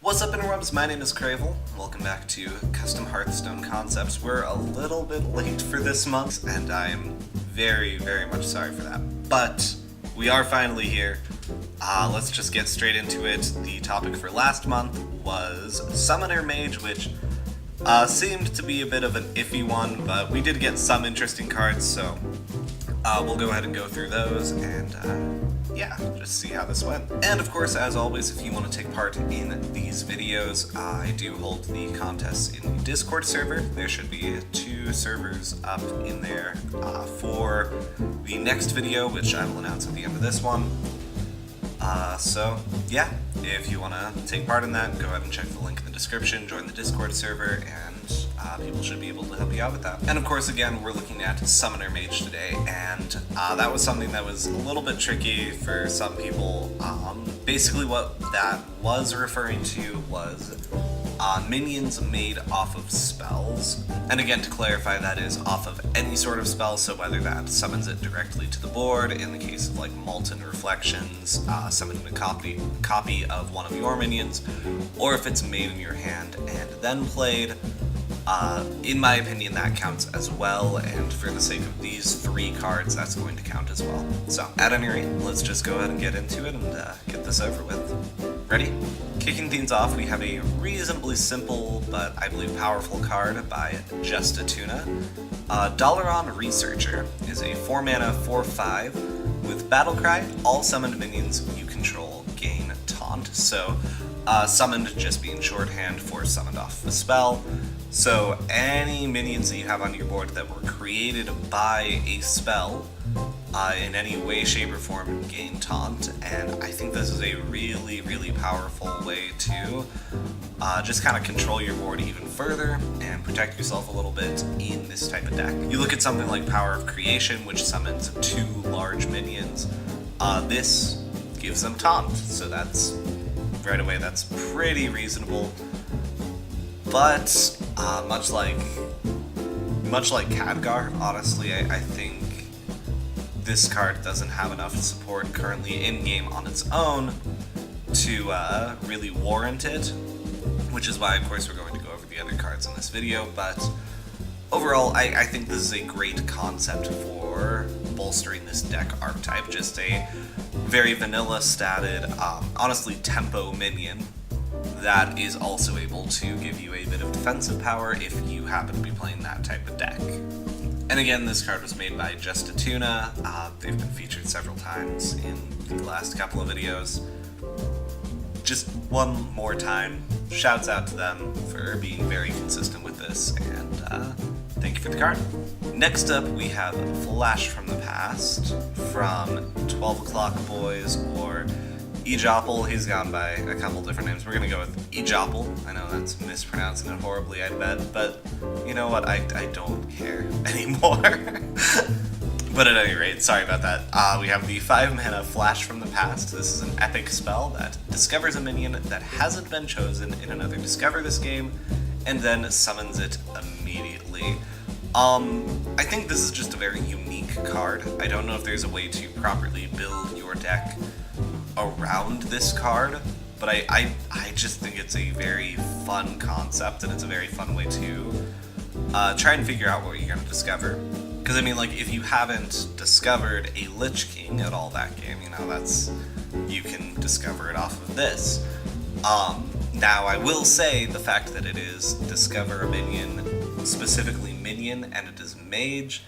What's up, interwebs? My name is Cravol. Welcome back to Custom Hearthstone Concepts. We're a little bit late for this month, and I'm very much sorry for that. But we are finally here. Let's just get straight into it. The topic for last month was Summoner Mage, which seemed to be a bit of an iffy one, but we did get some interesting cards, so we'll go ahead and go through those and yeah, just see how this went. And of course, as always, if you want to take part in these videos, I do hold the contests in the Discord server. There should be 2 servers up in there for the next video, which I will announce at the end of this one. So yeah, if you want to take part in that, go ahead and check the link in the description, join the Discord server, and people should be able to help you out with that. And of course, again, we're looking at Summoner Mage today, and that was something that was a little bit tricky for some people. Basically what that was referring to was minions made off of spells. And again, to clarify, that is off of any sort of spell, so whether that summons it directly to the board, in the case of like Molten Reflections, summoning a copy of one of your minions, or if it's made in your hand and then played. In my opinion, that counts as well, and for the sake of these 3 cards, that's going to count as well. So, at any rate, let's just go ahead and get into it and get this over with. Ready? Kicking things off, we have a reasonably simple, but I believe powerful card by Just a Tuna. Dalaran Researcher is a 4-mana 4/5 with Battlecry. All summoned minions you control gain Taunt, so summoned just being shorthand for summoned off the spell. So any minions that you have on your board that were created by a spell in any way, shape, or form gain Taunt, and I think this is a really powerful way to just kind of control your board even further and protect yourself a little bit in this type of deck. You look at something like Power of Creation, which summons 2 large minions. This gives them Taunt, so that's right away, that's pretty reasonable. But much like Khadgar, honestly, I think this card doesn't have enough support currently in-game on its own to really warrant it, which is why, of course, we're going to go over the other cards in this video. But overall, I think this is a great concept for bolstering this deck archetype. Just a very vanilla statted, honestly, tempo minion that is also able to give you a bit of defensive power if you happen to be playing that type of deck. And again, this card was made by Just a Tuna. They've been featured several times in the last couple of videos. Just one more time, shouts out to them for being very consistent with this, and thank you for the card. Next up, we have Flash from the Past from 12 O'Clock Boys, or Isobel. He's gone by a couple different names. We're gonna go with Isobel. I know that's mispronouncing it horribly, I bet, but you know what? I don't care anymore. But at any rate, sorry about that. We have the 5-mana Flash from the Past. This is an epic spell that discovers a minion that hasn't been chosen in another Discover this game, and then summons it immediately. I think this is just a very unique card. I don't know if there's a way to properly build your deck around this card, but I just think it's a very fun concept, and it's a very fun way to try and figure out what you're going to discover. Because, I mean, like, if you haven't discovered a Lich King at all that game, you know, you can discover it off of this. Now, I will say the fact that it is Discover a Minion, specifically Minion, and it is Mage,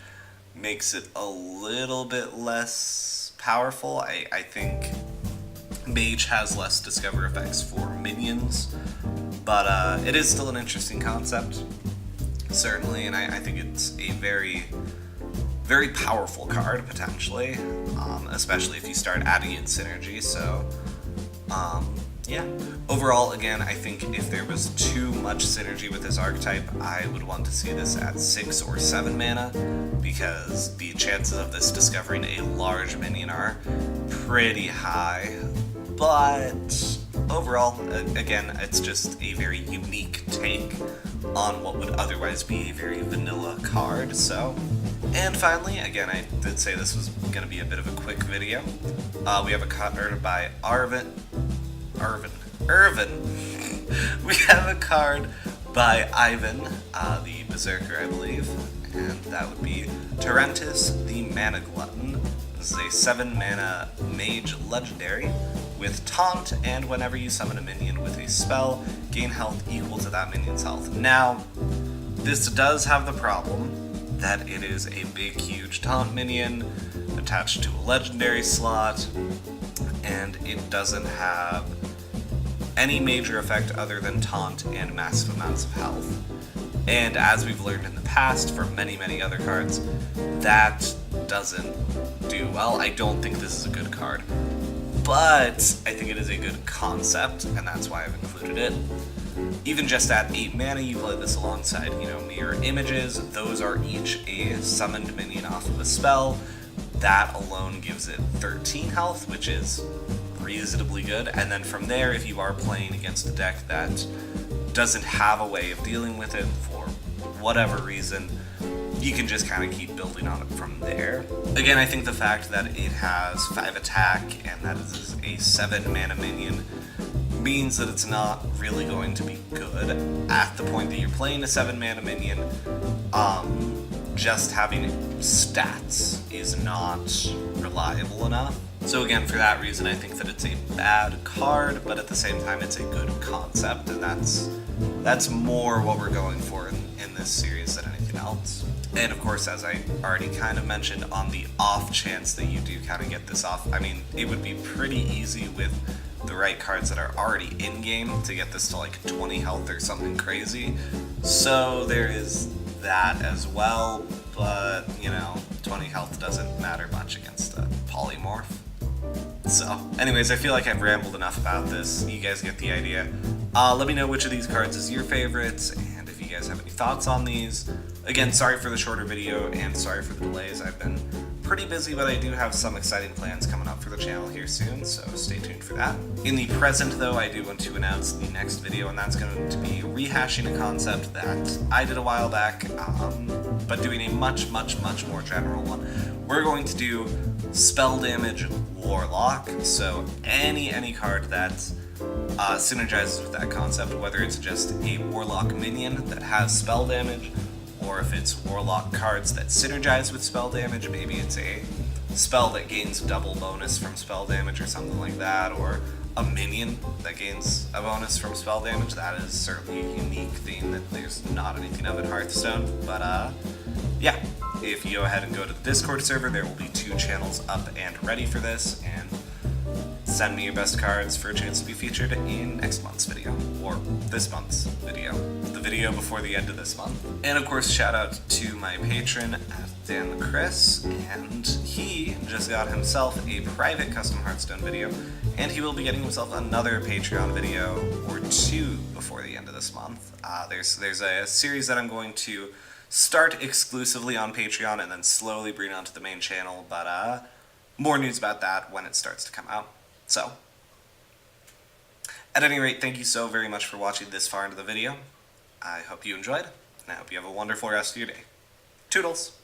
makes it a little bit less powerful. I think Mage has less Discover effects for minions, but it is still an interesting concept, certainly, and I think it's a very powerful card, potentially, especially if you start adding in synergy, so yeah. Overall, again, I think if there was too much synergy with this archetype, I would want to see this at 6 or 7 mana, because the chances of this discovering a large minion are pretty high. But overall, again, it's just a very unique take on what would otherwise be a very vanilla card, so. And finally, again, I did say this was going to be a bit of a quick video. We have a card by Irvin. we have a card by Ivan, the Berserker, I believe, and that would be Tarentus the Mana Glutton. This is a 7-mana Mage Legendary with Taunt, and whenever you summon a minion with a spell, gain health equal to that minion's health. Now, this does have the problem that it is a big, huge Taunt minion attached to a Legendary slot, and it doesn't have any major effect other than Taunt and massive amounts of health. And as we've learned in the past for many, many other cards, that doesn't do well. I don't think this is a good card, but I think it is a good concept, and that's why I've included it. Even just at 8 mana, you play this alongside, Mirror Images. Those are each a summoned minion off of a spell. That alone gives it 13 health, which is reasonably good. And then from there, if you are playing against a deck that doesn't have a way of dealing with it for whatever reason, you can just kind of keep building on it from there. Again, I think the fact that it has 5 attack and that it is a 7-mana minion means that it's not really going to be good at the point that you're playing a 7-mana minion. Just having stats is not reliable enough. So again, for that reason, I think that it's a bad card, but at the same time, it's a good concept, and that's more what we're going for in this series than anything else. And of course, as I already kind of mentioned, on the off chance that you do kind of get this off, I mean, it would be pretty easy with the right cards that are already in-game to get this to like 20 health or something crazy. So there is that as well, but 20 health doesn't matter much against a polymorph. So anyways, I feel like I've rambled enough about this. You guys get the idea. Let me know which of these cards is your favorites, and if you guys have any thoughts on these. Again, sorry for the shorter video, and sorry for the delays. I've been pretty busy, but I do have some exciting plans coming up for the channel here soon, so stay tuned for that. In the present, though, I do want to announce the next video, and that's going to be rehashing a concept that I did a while back, but doing a much, much, much more general one. We're going to do spell damage Warlock, so any card that synergizes with that concept, whether it's just a Warlock minion that has spell damage, or if it's Warlock cards that synergize with spell damage. Maybe it's a spell that gains double bonus from spell damage or something like that, or a minion that gains a bonus from spell damage. That is certainly a unique thing that there's not anything of in Hearthstone, but yeah. If you go ahead and go to the Discord server, there will be 2 channels up and ready for this, and send me your best cards for a chance to be featured in next month's video, or this month's video, the video before the end of this month. And of course, shout out to my patron, Dan the Chris, and he just got himself a private custom Hearthstone video, and he will be getting himself another Patreon video or 2 before the end of this month. There's a series that I'm going to start exclusively on Patreon and then slowly bring onto the main channel, but more news about that when it starts to come out. So, at any rate, thank you so very much for watching this far into the video. I hope you enjoyed, and I hope you have a wonderful rest of your day. Toodles!